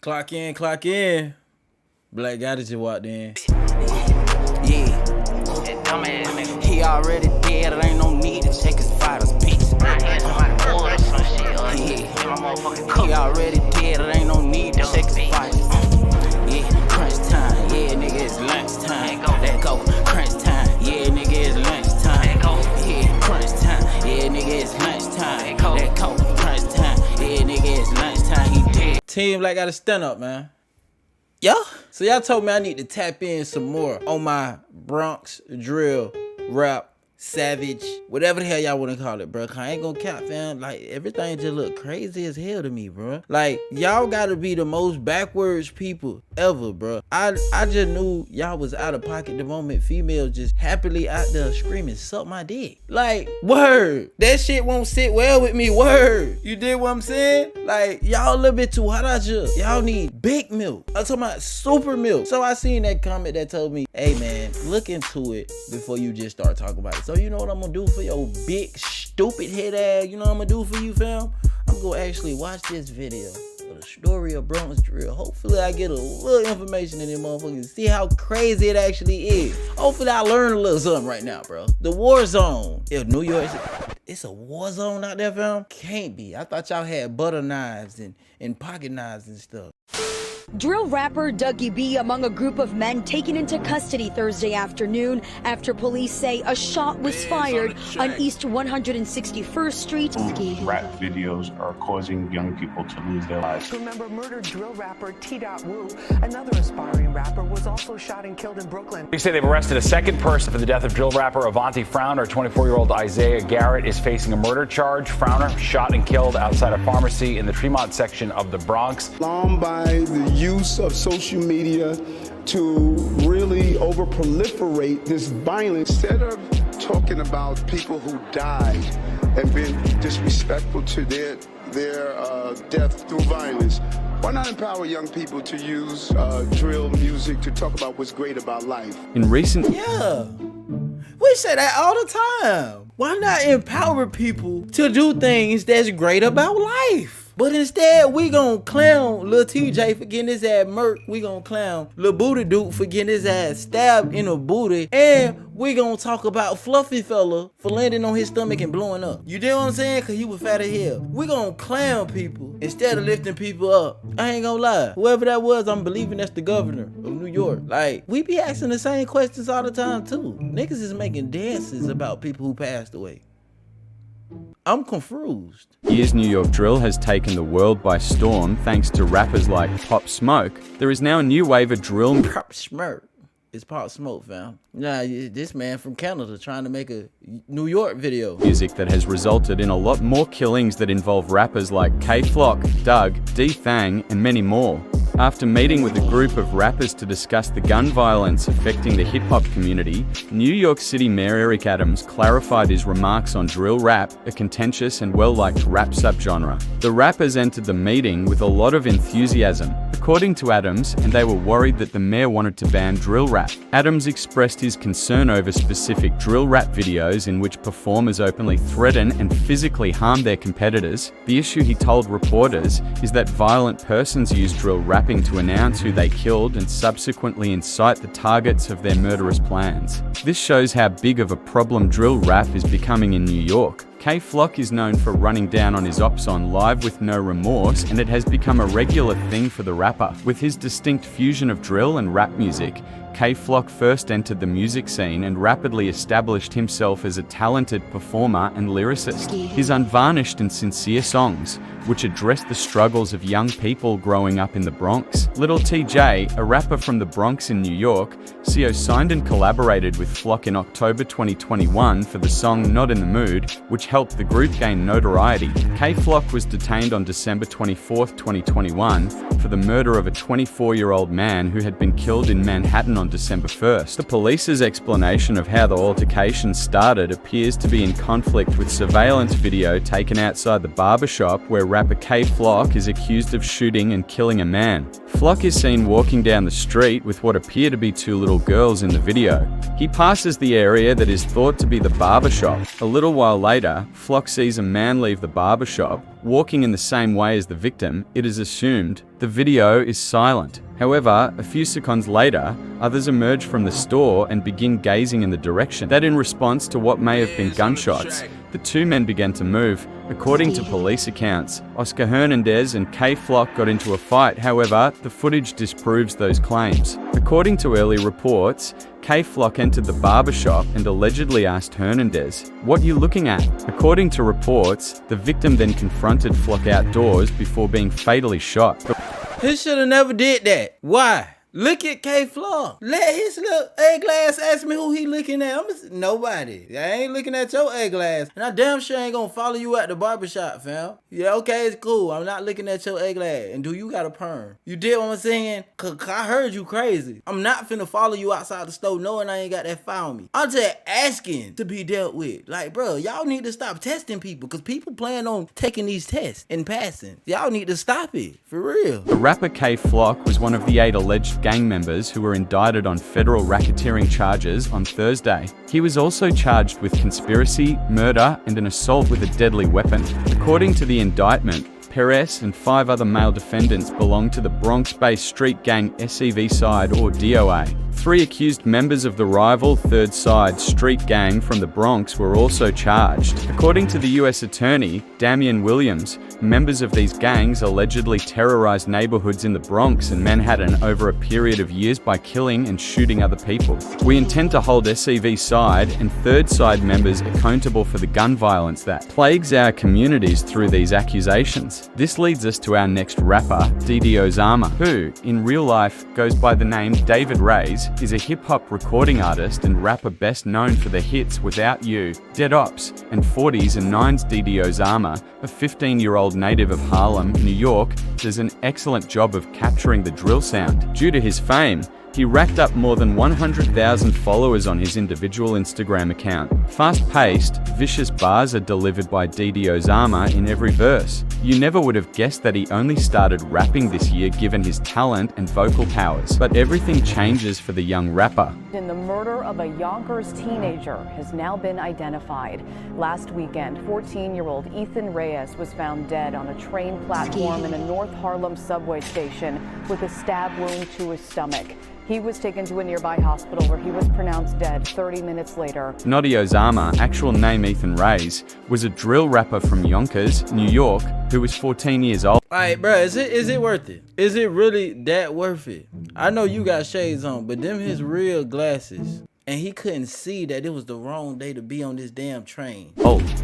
Clock in, clock in. Black guy just walked in. Yeah. He already dead, there ain't no need to check his vitals, bitch. He already dead, there ain't no need to check his vitals. Yeah, crunch time, yeah, nigga, it's lunch time. Let go, crunch time, yeah, nigga, it's lunch time. Yeah, crunch time, yeah, nigga, it's lunch time. Let go, crunch time, yeah, nigga, it's lunch time. He dead. Team Black gotta stand up, man. Yo? So y'all told me I need to tap in some more on my Bronx drill, rap, savage, whatever the hell y'all want to call it, bro. I ain't gonna cap, fam. Like, everything just look crazy as hell to me, bro. Like, y'all gotta be the most backwards people ever, bro. I just knew y'all was out of pocket the moment females just happily out there screaming, suck my dick. Like, word. That shit won't sit well with me, word. You did what I'm saying? Like, y'all a little bit too hot out here. Y'all need big milk. I'm talking about super milk. So I seen that comment that told me, hey man, look into it before you just start talking about it. So you know what I'm gonna do for your big stupid head ass? You know what I'm gonna do for you, fam? I'm gonna actually watch this video of the story of Bronx drill. Hopefully I get a little information in there, motherfuckers. See how crazy it actually is. Hopefully I learn a little something right now, bro. The Warzone. If New York, it's a war zone out there, fam? Can't be. I thought y'all had butter knives and pocket knives and stuff. Drill rapper Dougie B among a group of men taken into custody Thursday afternoon after police say a shot was fired on East 161st Street. Rap videos are causing young people to lose their lives. Remember, murdered drill rapper T. Wu, another aspiring rapper, was also shot and killed in Brooklyn. They say they've arrested a second person for the death of drill rapper Avanti Frowner. 24-year-old Isaiah Garrett is facing a murder charge. Frowner shot and killed outside a pharmacy in the Tremont section of the Bronx. Alarmed by the use of social media to really over-proliferate this violence. Instead of talking about people who died and being disrespectful to their death through violence, why not empower young people to use drill music to talk about what's great about life? Yeah, we say that all the time. Why not empower people to do things that's great about life? But instead, we gon' clown Lil TJ for getting his ass murked. We gon' clown Lil Booty Duke for getting his ass stabbed in the booty. And we gon' talk about Fluffy Fella for landing on his stomach and blowing up. You know what I'm saying? Cause he was fat as hell. We gon' clown people instead of lifting people up. I ain't gonna lie. Whoever that was, I'm believing that's the governor of New York. Like, we be asking the same questions all the time too. Niggas is making dances about people who passed away. I'm confused. Years New York drill has taken the world by storm thanks to rappers like Pop Smoke. There is now a new wave of drill. Pop Smoke. It's Pop Smoke, fam. Nah, this man from Canada trying to make a New York video. Music that has resulted in a lot more killings that involve rappers like K-Flock, Doug, D Thang, and many more. After meeting with a group of rappers to discuss the gun violence affecting the hip-hop community, New York City Mayor Eric Adams clarified his remarks on drill rap, a contentious and well-liked rap subgenre. The rappers entered the meeting with a lot of enthusiasm, according to Adams, and they were worried that the mayor wanted to ban drill rap. Adams expressed his concern over specific drill rap videos in which performers openly threaten and physically harm their competitors. The issue, he told reporters, is that violent persons use drill rapping to announce who they killed and subsequently incite the targets of their murderous plans. This shows how big of a problem drill rap is becoming in New York. K-Flock is known for running down on his ops on live with no remorse, and it has become a regular thing for the rapper. With his distinct fusion of drill and rap music, K-Flock first entered the music scene and rapidly established himself as a talented performer and lyricist. His unvarnished and sincere songs, which address the struggles of young people growing up in the Bronx. Lil TJ, a rapper from the Bronx in New York, CO signed and collaborated with Flock in October 2021 for the song Not in the Mood, which helped the group gain notoriety. K-Flock was detained on December 24, 2021 for the murder of a 24-year-old man who had been killed in Manhattan on December 1st. The police's explanation of how the altercation started appears to be in conflict with surveillance video taken outside the barbershop where rapper K Flock is accused of shooting and killing a man. Flock is seen walking down the street with what appear to be two little girls in the video. He passes the area that is thought to be the barbershop. A little while later, Flock sees a man leave the barbershop, walking in the same way as the victim. It is assumed the video is silent. However, a few seconds later, others emerge from the store and begin gazing in the direction. That in response to what may have been gunshots, the two men began to move. According to police accounts, Oscar Hernandez and K Flock got into a fight. However, the footage disproves those claims. According to early reports, K Flock entered the barbershop and allegedly asked Hernandez, "What you looking at?" According to reports, the victim then confronted Flock outdoors before being fatally shot. He should have never did that. Why? Look at K Flock. Let his little A-glass ask me who he looking at. Nobody. I ain't looking at your A-glass. And I damn sure ain't gonna follow you at the barbershop, fam. Yeah, okay, it's cool. I'm not looking at your A-glass. And do you got a perm? You did what I'm saying? Cause I heard you crazy. I'm not finna follow you outside the store knowing I ain't got that file on me. I'm just asking to be dealt with. Like, bro, y'all need to stop testing people because people plan on taking these tests and passing. Y'all need to stop it. For real. The rapper K Flock was one of the 8 alleged gang members who were indicted on federal racketeering charges on Thursday. He was also charged with conspiracy, murder, and an assault with a deadly weapon. According to the indictment, Perez and 5 other male defendants belong to the Bronx-based street gang SEV Side or DOA. 3 accused members of the rival Third Side street gang from the Bronx were also charged. According to the U.S. Attorney, Damian Williams, members of these gangs allegedly terrorized neighborhoods in the Bronx and Manhattan over a period of years by killing and shooting other people. We intend to hold SEV Side and Third Side members accountable for the gun violence that plagues our communities through these accusations. This leads us to our next rapper, DD Osama, who, in real life, goes by the name David Reyes, is a hip-hop recording artist and rapper best known for the hits Without You, Dead Ops, and 40s and 9s. DD Osama, a 15-year-old native of Harlem, New York, does an excellent job of capturing the drill sound. Due to his fame, he racked up more than 100,000 followers on his individual Instagram account. Fast-paced, vicious bars are delivered by DD Osama in every verse. You never would have guessed that he only started rapping this year given his talent and vocal powers. But everything changes for the young rapper. In the murder of a Yonkers teenager has now been identified. Last weekend, 14-year-old Ethan Reyes was found dead on a train platform in a North Harlem subway station with a stab wound to his stomach. He was taken to a nearby hospital where he was pronounced dead 30 minutes later. Noddy Osama, actual name Ethan Reyes, was a drill rapper from Yonkers, New York, who was 14 years old. Alright, bro, is it worth it? Is it really that worth it? I know you got shades on, but them his real glasses. And he couldn't see that it was the wrong day to be on this damn train.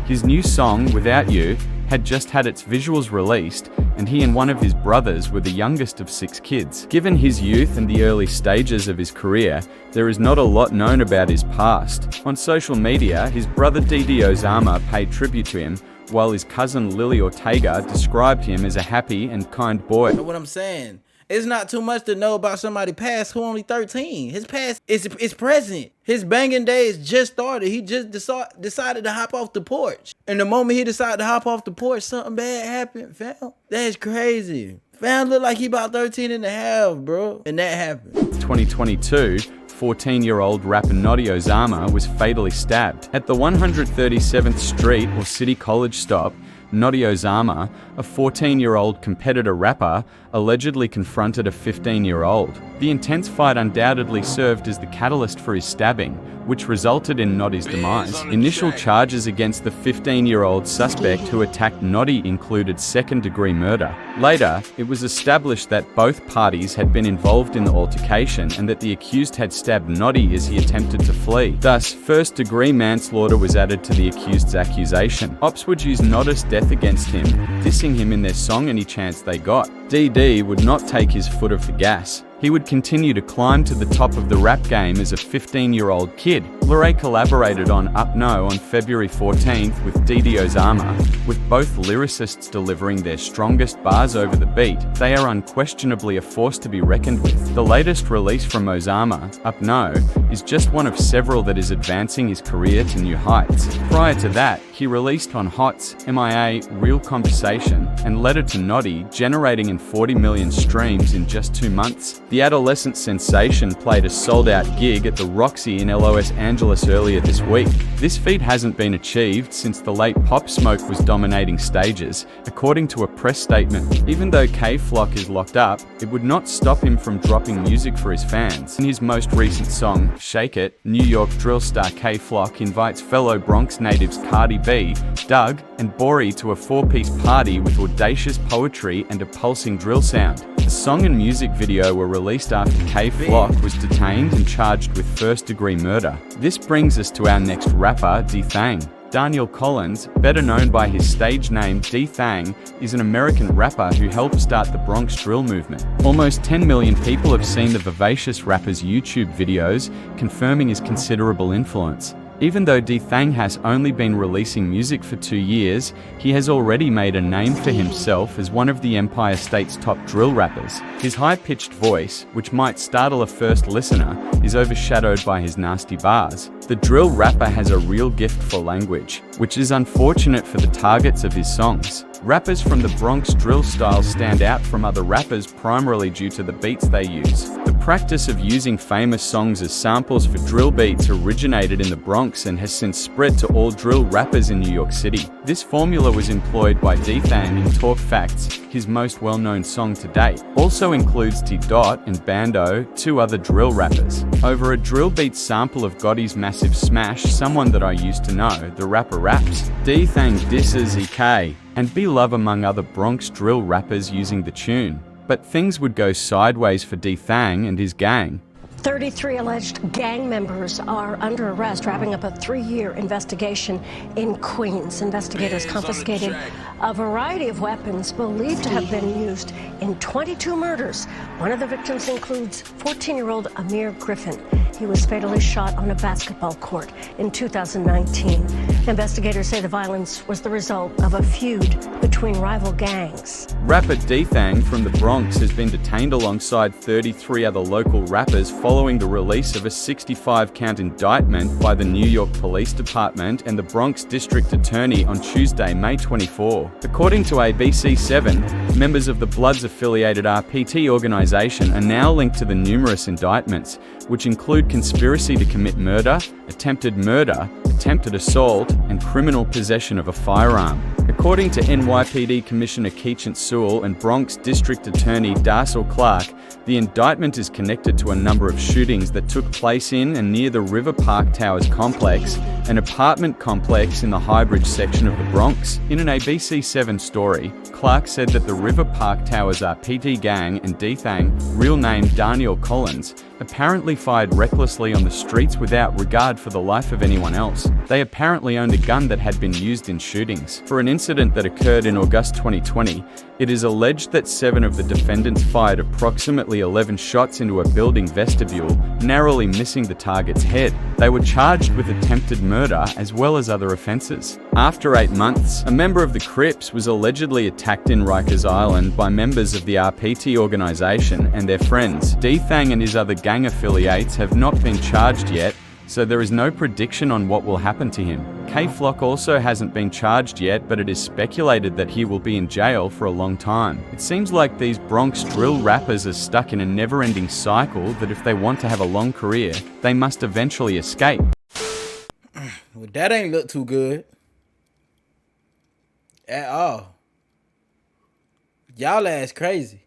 His new song, Without You, had just had its visuals released, and he and one of his brothers were the youngest of 6 kids. Given his youth and the early stages of his career, there is not a lot known about his past. On social media, his brother DD Osama paid tribute to him, while his cousin Lily Ortega described him as a happy and kind boy. You know what I'm saying? It's not too much to know about somebody's past who only 13. His past is present. His banging days just started. He just decided to hop off the porch. And the moment he decided to hop off the porch, something bad happened, fam. That's crazy. Fam look like he about 13 and a half, bro. And that happened. 2022, 14-year-old rapper Noddy Osama was fatally stabbed. At the 137th Street or City College stop, Noddy Osama, a 14-year-old competitor rapper, allegedly confronted a 15-year-old. The intense fight undoubtedly served as the catalyst for his stabbing, which resulted in Noddy's demise. Initial charges against the 15-year-old suspect who attacked Noddy included second-degree murder. Later, it was established that both parties had been involved in the altercation and that the accused had stabbed Noddy as he attempted to flee. Thus, first-degree manslaughter was added to the accused's accusation. Ops would use Noddy's death against him, dissing him in their song any chance they got. DD would not take his foot off the gas. He would continue to climb to the top of the rap game as a 15-year-old kid. Luray collaborated on Up No on February 14th with DD Osama, with both lyricists delivering their strongest bars over the beat. They are unquestionably a force to be reckoned with. The latest release from Osama, Up No, is just one of several that is advancing his career to new heights. Prior to that, he released on Hot's, MIA, Real Conversation, and Letter to Noddy, generating in 40 million streams in just 2 months. The adolescent sensation played a sold-out gig at the Roxy in Los Angeles earlier this week. This feat hasn't been achieved since the late Pop Smoke was dominating stages, according to a press statement. Even though K-Flock is locked up, it would not stop him from dropping music for his fans. In his most recent song, Shake It, New York drill star K-Flock invites fellow Bronx natives Cardi B, Doug, and Bori to a 4-piece party with audacious poetry and a pulsing drill sound. The song and music video were released after K-Flock was detained and charged with first-degree murder. This brings us to our next rapper, DD Thang. Daniel Collins, better known by his stage name DD Thang, is an American rapper who helped start the Bronx drill movement. Almost 10 million people have seen the vivacious rapper's YouTube videos, confirming his considerable influence. Even though DD Thang has only been releasing music for 2 years, he has already made a name for himself as one of the Empire State's top drill rappers. His high-pitched voice, which might startle a first listener, is overshadowed by his nasty bars. The drill rapper has a real gift for language, which is unfortunate for the targets of his songs. Rappers from the Bronx drill style stand out from other rappers primarily due to the beats they use. The practice of using famous songs as samples for drill beats originated in the Bronx and has since spread to all drill rappers in New York City. This formula was employed by DD Thang in Talk Facts, his most well-known song to date. Also includes T-Dot and Bando, 2 other drill rappers. Over a drill beat sample of Gotti's massive smash, Someone That I Used to Know, the rapper raps. DD Thang disses EK and B-Love among other Bronx drill rappers using the tune. But things would go sideways for DD Thang and his gang. 33 alleged gang members are under arrest, wrapping up a 3-year investigation in Queens. Investigators confiscated a variety of weapons believed to have been used in 22 murders. One of the victims includes 14-year-old Amir Griffin. He was fatally shot on a basketball court in 2019. Investigators say the violence was the result of a feud between rival gangs. Rapper DD Thang from the Bronx has been detained alongside 33 other local rappers following the release of a 65-count indictment by the New York Police Department and the Bronx District Attorney on Tuesday, May 24. According to ABC7, members of the Bloods-affiliated RPT organization are now linked to the numerous indictments, which include conspiracy to commit murder, attempted assault, and criminal possession of a firearm. According to NYPD Commissioner Keechant Sewell and Bronx District Attorney Darcel Clark, the indictment is connected to a number of shootings that took place in and near the River Park Towers complex, an apartment complex in the Highbridge section of the Bronx. In an ABC7 story, Clark said that the River Park Towers RPT gang and DD Thang, real name Daniel Collins, apparently fired recklessly on the streets without regard for the life of anyone else. They apparently owned a gun that had been used in shootings. For an incident that occurred in August 2020, it is alleged that 7 of the defendants fired approximately 11 shots into a building vestibule, narrowly missing the target's head. They were charged with attempted murder as well as other offences. After 8 months, a member of the Crips was allegedly attacked in Rikers Island by members of the RPT organisation and their friends. DD Thang and his other gang affiliates have not been charged yet, so there is no prediction on what will happen to him. K-Flock also hasn't been charged yet, but it is speculated that he will be in jail for a long time. It seems like these Bronx drill rappers are stuck in a never-ending cycle that if they want to have a long career, they must eventually escape. Well, that ain't look too good at all. Y'all ass crazy.